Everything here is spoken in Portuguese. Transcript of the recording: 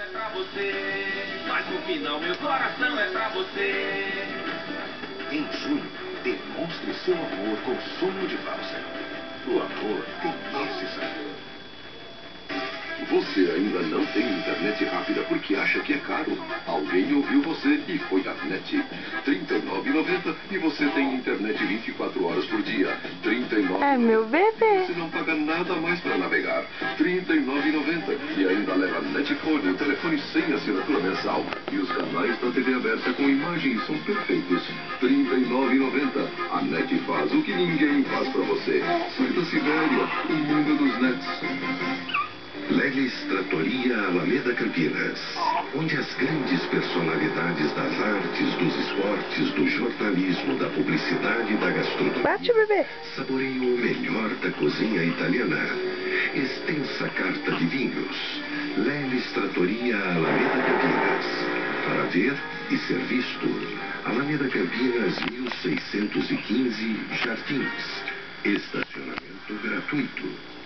é pra você, mas no final meu coração é pra você. Em junho, demonstre seu amor com sonho de valsa. O amor tem esse sabor. Você ainda não tem internet rápida porque acha que é caro. Alguém ouviu você e foi a NET. R$ 39,90 e você tem internet 24 horas por dia. R$ 39,90. É meu bebê. Você não paga nada mais para navegar. R$ 39,90 e ainda leva Netfone, um telefone sem assinatura mensal. E os canais da TV aberta com imagens são perfeitos. R$ 39,90. A NET faz o que ninguém faz para você. Sai da Sibéria, o mundo dos nets. Lelis Trattoria Alameda Campinas, onde as grandes personalidades das artes, dos esportes, do jornalismo, da publicidade e da gastronomia Bate, bebê. saboreiam o melhor da cozinha italiana. Extensa carta de vinhos. Lelis Trattoria Alameda Campinas. Para ver e ser visto, Alameda Campinas 1615, Jardins. Estacionamento gratuito.